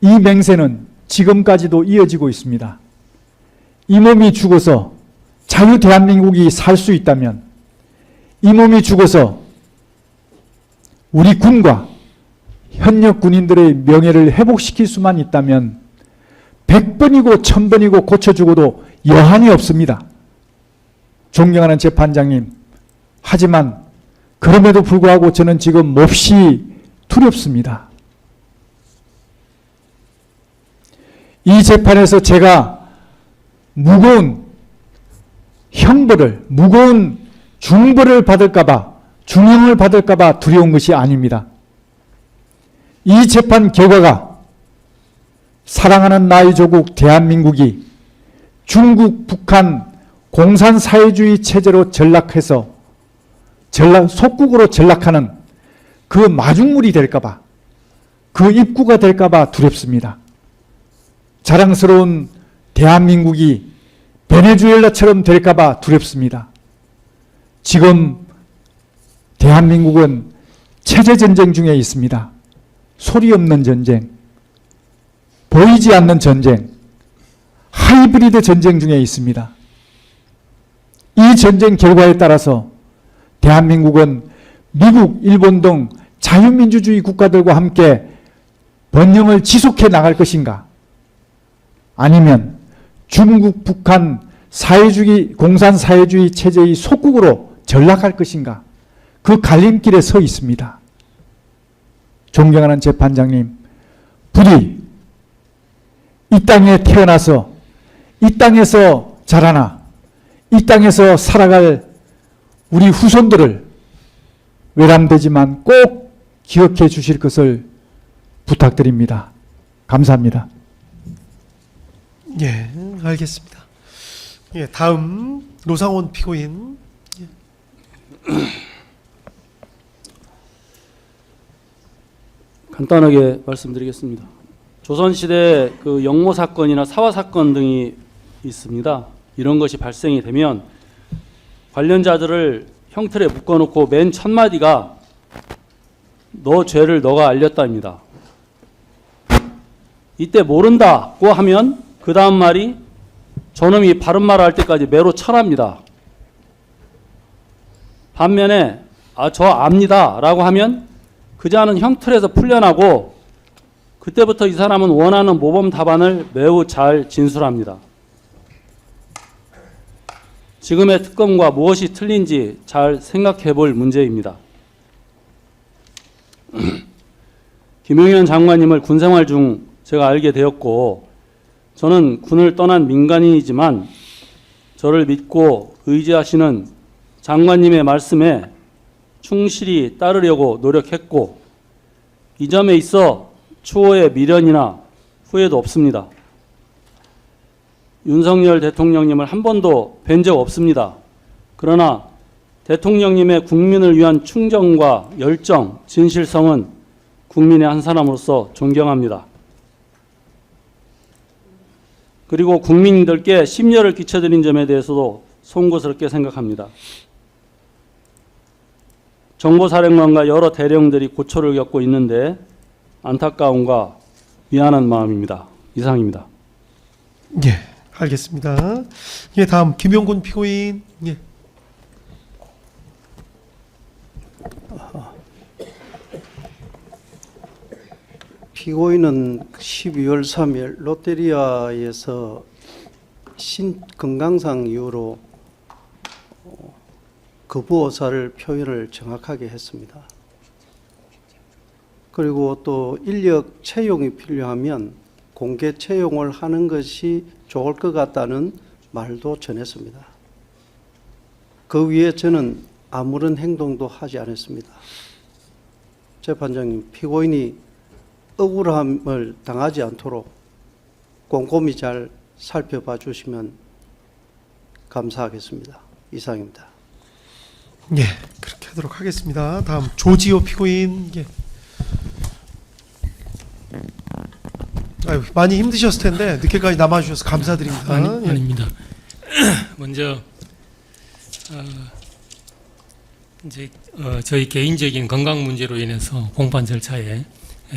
이 맹세는 지금까지도 이어지고 있습니다. 이 몸이 죽어서 자유 대한민국이 살 수 있다면, 이 몸이 죽어서 우리 군과 현역 군인들의 명예를 회복시킬 수만 있다면 100번이고 1000번이고 고쳐 죽어도 여한이 없습니다. 존경하는 재판장님, 하지만 그럼에도 불구하고 저는 지금 몹시 두렵습니다. 이 재판에서 제가 무거운 형벌을, 무거운 중벌을 받을까봐, 중형을 받을까봐 두려운 것이 아닙니다. 이 재판 결과가 사랑하는 나의 조국 대한민국이 중국, 북한 공산사회주의 체제로 전락해서 속국으로 전락하는 그 마중물이 될까봐, 그 입구가 될까봐 두렵습니다. 자랑스러운 대한민국이 베네수엘라처럼 될까봐 두렵습니다. 지금 대한민국은 체제전쟁 중에 있습니다. 소리 없는 전쟁, 보이지 않는 전쟁, 하이브리드 전쟁 중에 있습니다. 이 전쟁 결과에 따라서 대한민국은 미국, 일본 등 자유민주주의 국가들과 함께 번영을 지속해 나갈 것인가? 아니면 중국, 북한 공산사회주의 체제의 속국으로 전락할 것인가? 그 갈림길에 서 있습니다. 존경하는 재판장님, 부디 이 땅에 태어나서 이 땅에서 자라나 이 땅에서 살아갈 우리 후손들을 외람되지만 꼭 기억해 주실 것을 부탁드립니다. 감사합니다. 예, 알겠습니다. 예, 다음 노상원 피고인. 예. 간단하게 말씀드리겠습니다. 조선시대 그 영모 사건이나 사화 사건 등이 있습니다. 이런 것이 발생이 되면 관련자들을 형틀에 묶어놓고 맨 첫 마디가 너 죄를 너가 알렸다입니다. 이때 모른다고 하면 그 다음 말이 저놈이 바른 말을 할 때까지 매로 철합니다. 반면에 저 압니다 라고 하면 그자는 형틀에서 풀려나고 그때부터 이 사람은 원하는 모범 답안을 매우 잘 진술합니다. 지금의 특검과 무엇이 틀린지 잘 생각해 볼 문제입니다. 김용현 장관님을 군생활 중 제가 알게 되었고, 저는 군을 떠난 민간인이지만 저를 믿고 의지하시는 장관님의 말씀에 충실히 따르려고 노력했고, 이 점에 있어 추호의 미련이나 후회도 없습니다. 윤석열 대통령님을 한 번도 뵌 적 없습니다. 그러나 대통령님의 국민을 위한 충정과 열정, 진실성은 국민의 한 사람으로서 존경합니다. 그리고 국민들께 심려를 끼쳐드린 점에 대해서도 송구스럽게 생각합니다. 정보사령관과 여러 대령들이 고초를 겪고 있는데 안타까움과 미안한 마음입니다. 이상입니다. 예, 알겠습니다. 예, 다음 김용군 피고인. 예. 피고인은 12월 3일 롯데리아에서 건강상 이유로 거부 의사를 표현을 정확하게 했습니다. 그리고 또 인력 채용이 필요하면 공개 채용을 하는 것이 좋을 것 같다는 말도 전했습니다. 그 위에 저는 아무런 행동도 하지 않았습니다. 재판장님, 피고인이 억울함을 당하지 않도록 꼼꼼히 잘 살펴봐 주시면 감사하겠습니다. 이상입니다. 예, 그렇게 하도록 하겠습니다. 다음 조지호 피고인. 예. 아유, 많이 힘드셨을 텐데 늦게까지 남아주셔서 감사드립니다. 아닙니다. 먼저 이제 저희 개인적인 건강 문제로 인해서 공판 절차에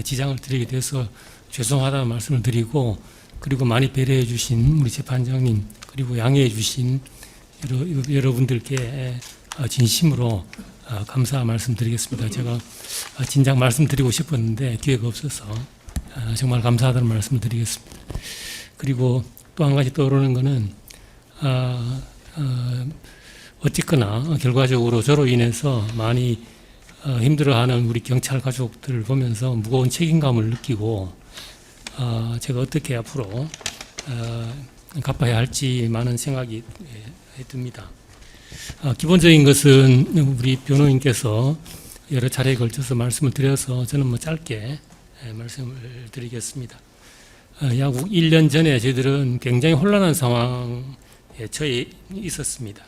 지장을 드리게 돼서 죄송하다는 말씀을 드리고, 그리고 많이 배려해 주신 우리 재판장님, 그리고 양해해 주신 여러분들께 진심으로 감사 말씀드리겠습니다. 제가 진작 말씀드리고 싶었는데 기회가 없어서 정말 감사하다는 말씀을 드리겠습니다. 그리고 또 한 가지 떠오르는 것은 어쨌거나 결과적으로 저로 인해서 많이 힘들어하는 우리 경찰 가족들을 보면서 무거운 책임감을 느끼고 제가 어떻게 앞으로 갚아야 할지 많은 생각이 듭니다. 기본적인 것은 우리 변호인께서 여러 차례에 걸쳐서 말씀을 드려서 저는 뭐 짧게 말씀을 드리겠습니다. 약 1년 전에 저희들은 굉장히 혼란한 상황에 처해 있었습니다.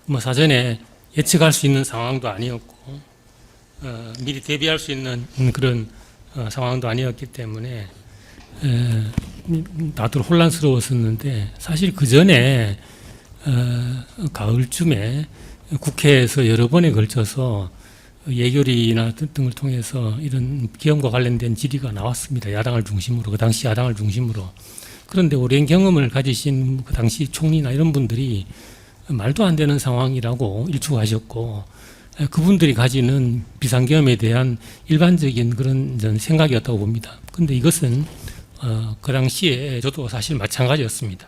뭐 사전에 예측할 수 있는 상황도 아니었고 미리 대비할 수 있는 그런 상황도 아니었기 때문에 다들 혼란스러웠었는데, 사실 그 전에 가을쯤에 국회에서 여러 번에 걸쳐서 예결위나 등을 통해서 이런 기업과 관련된 질의가 나왔습니다. 야당을 중심으로, 그 당시 야당을 중심으로. 그런데 오랜 경험을 가지신 그 당시 총리나 이런 분들이 말도 안 되는 상황이라고 일축하셨고, 그분들이 가지는 비상계엄에 대한 일반적인 그런 생각이었다고 봅니다. 그런데 이것은 그 당시에 저도 사실 마찬가지였습니다.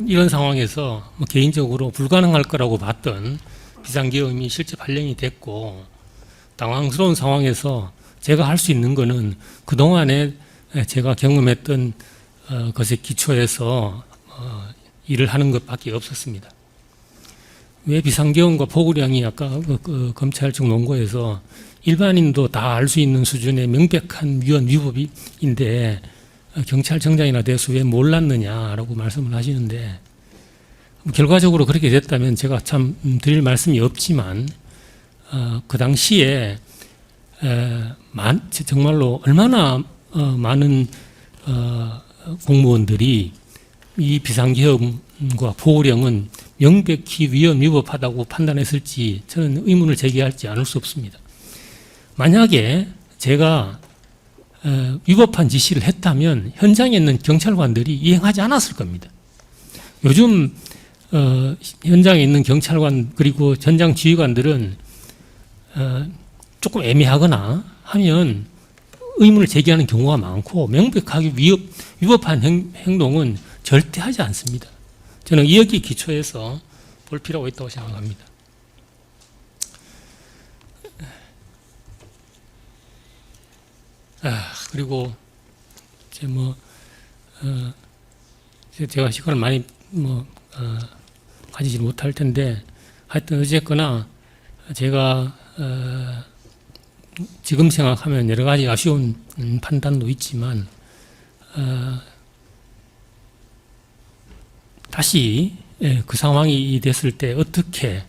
이런 상황에서 뭐 개인적으로 불가능할 거라고 봤던 비상계엄이 실제 발령이 됐고, 당황스러운 상황에서 제가 할 수 있는 거는 그동안에 제가 경험했던 것에 기초해서 일을 하는 것밖에 없었습니다. 왜 비상계엄과 포고량이 아까 그 검찰 측 논거에서 일반인도 다 알 수 있는 수준의 명백한 위헌 위법인데 경찰청장이나 돼서 왜 몰랐느냐라고 말씀을 하시는데, 결과적으로 그렇게 됐다면 제가 참 드릴 말씀이 없지만 그 당시에 정말로 얼마나 많은 공무원들이 이 비상계엄과 포고령은 명백히 위헌 위법하다고 판단했을지 저는 의문을 제기하지 않을 수 없습니다. 만약에 제가 위법한 지시를 했다면 현장에 있는 경찰관들이 이행하지 않았을 겁니다. 요즘 현장에 있는 경찰관 그리고 전장 지휘관들은 조금 애매하거나 하면 의문을 제기하는 경우가 많고, 명백하게 위법한 행동은 절대 하지 않습니다. 저는 여기 기초해서 볼 필요가 있다고 생각합니다. 그리고 제가 시간을 많이 가지지 못할 텐데, 하여튼 어쨌거나 제가 지금 생각하면 여러 가지 아쉬운 판단도 있지만 다시 그 상황이 됐을 때 어떻게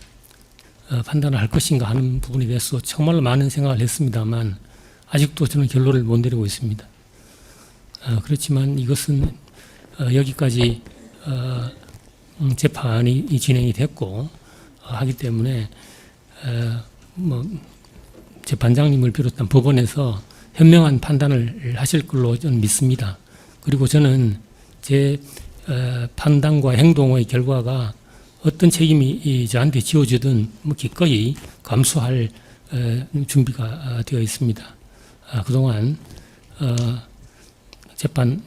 판단을 할 것인가 하는 부분에 대해서 정말로 많은 생각을 했습니다만 아직도 저는 결론을 못 내리고 있습니다. 그렇지만 이것은 여기까지 재판이 진행이 됐고 하기 때문에 재판장님을 비롯한 법원에서 현명한 판단을 하실 걸로 저는 믿습니다. 그리고 저는 제 판단과 행동의 결과가 어떤 책임이 저한테 지어지든 기꺼이 감수할 준비가 되어 있습니다. 그동안 재판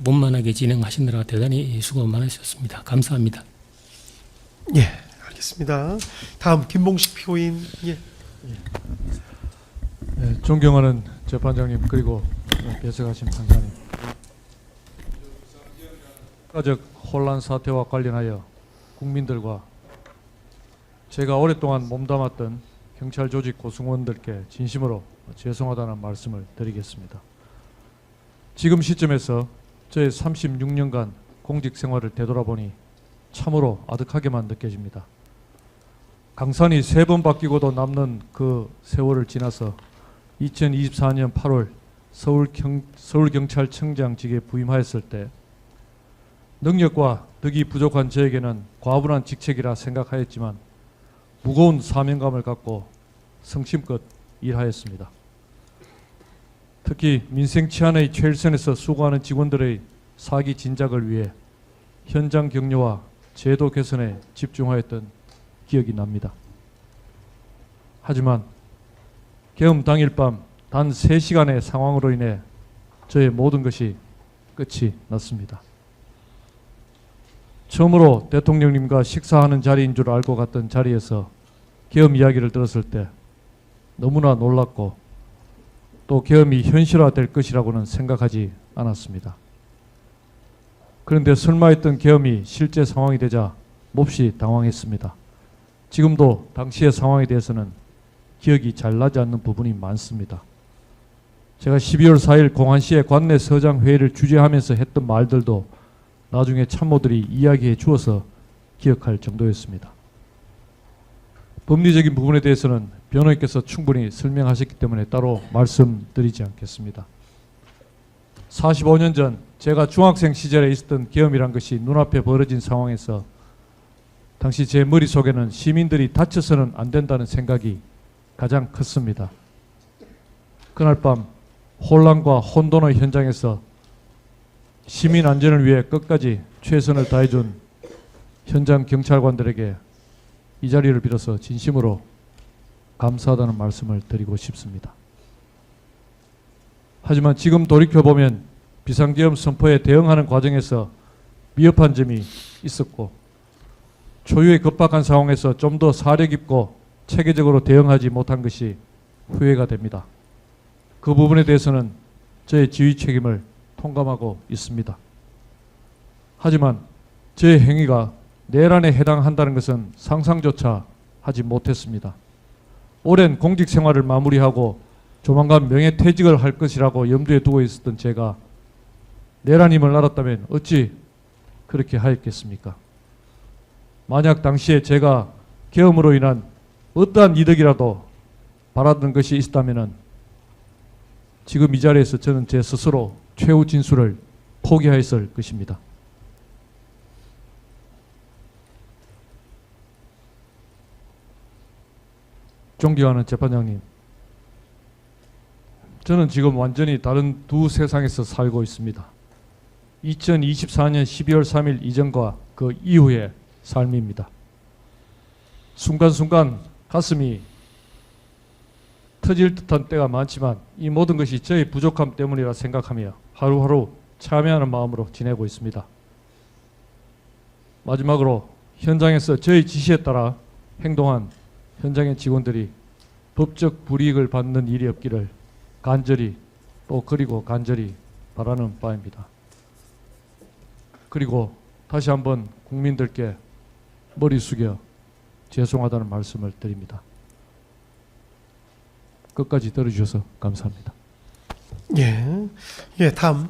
원만하게 진행하시느라 대단히 수고 많으셨습니다. 감사합니다. 예, 알겠습니다. 다음 김봉식 피고인. 예. 네, 존경하는 재판장님 그리고 배석하신 판사님, 국가적 혼란 사태와 관련하여 국민들과 제가 오랫동안 몸담았던 경찰 조직 구성원들께 진심으로 죄송하다는 말씀을 드리겠습니다. 지금 시점에서 저의 36년간 공직 생활을 되돌아보니 참으로 아득하게만 느껴집니다. 강산이 3번 바뀌고도 남는 그 세월을 지나서 2024년 8월 서울경찰청장직에 부임하였을 때 능력과 덕이 부족한 저에게는 과분한 직책이라 생각하였지만 무거운 사명감을 갖고 성심껏 일하였습니다. 특히 민생 치안의 최일선에서 수고하는 직원들의 사기 진작을 위해 현장 격려와 제도 개선에 집중하였던 기억이 납니다. 하지만 계엄 당일 밤 단 3시간의 상황으로 인해 저의 모든 것이 끝이 났습니다. 처음으로 대통령님과 식사하는 자리인 줄 알고 갔던 자리에서 계엄 이야기를 들었을 때 너무나 놀랐고 또 계엄이 현실화될 것이라고는 생각하지 않았습니다. 그런데 설마 했던 계엄이 실제 상황이 되자 몹시 당황했습니다. 지금도 당시의 상황에 대해서는 기억이 잘 나지 않는 부분이 많습니다. 제가 12월 4일 공안시의 관내 서장 회의를 주재하면서 했던 말들도 나중에 참모들이 이야기해 주어서 기억할 정도였습니다. 법리적인 부분에 대해서는 변호인께서 충분히 설명하셨기 때문에 따로 말씀드리지 않겠습니다. 45년 전 제가 중학생 시절에 있었던 계엄이란 것이 눈앞에 벌어진 상황에서 당시 제 머릿속에는 시민들이 다쳐서는 안 된다는 생각이 가장 컸습니다. 그날 밤 혼란과 혼돈의 현장에서 시민 안전을 위해 끝까지 최선을 다해준 현장 경찰관들에게 이 자리를 빌어서 진심으로 감사하다는 말씀을 드리고 싶습니다. 하지만 지금 돌이켜보면 비상계엄 선포에 대응하는 과정에서 미흡한 점이 있었고 초유의 급박한 상황에서 좀 더 사려 깊고 체계적으로 대응하지 못한 것이 후회가 됩니다. 그 부분에 대해서는 저의 지휘 책임을 통감하고 있습니다. 하지만 저의 행위가 내란에 해당한다는 것은 상상조차 하지 못했습니다. 오랜 공직 생활을 마무리하고 조만간 명예퇴직을 할 것이라고 염두에 두고 있었던 제가 내란임을 알았다면 어찌 그렇게 하였겠습니까? 만약 당시에 제가 계엄으로 인한 어떠한 이득이라도 바라던 것이 있었다면 지금 이 자리에서 저는 제 스스로 최후 진술을 포기하였을 것입니다. 존경하는 재판장님, 저는 지금 완전히 다른 두 세상에서 살고 있습니다. 2024년 12월 3일 이전과 그 이후의 삶입니다. 순간순간 가슴이 터질 듯한 때가 많지만 이 모든 것이 저의 부족함 때문이라 생각하며 하루하루 참여하는 마음으로 지내고 있습니다. 마지막으로 현장에서 저의 지시에 따라 행동한 현장의 직원들이 법적 불이익을 받는 일이 없기를 간절히 그리고 간절히 바라는 바입니다. 그리고 다시 한번 국민들께 머리 숙여 죄송하다는 말씀을 드립니다. 끝까지 들어주셔서 감사합니다. 예, 다음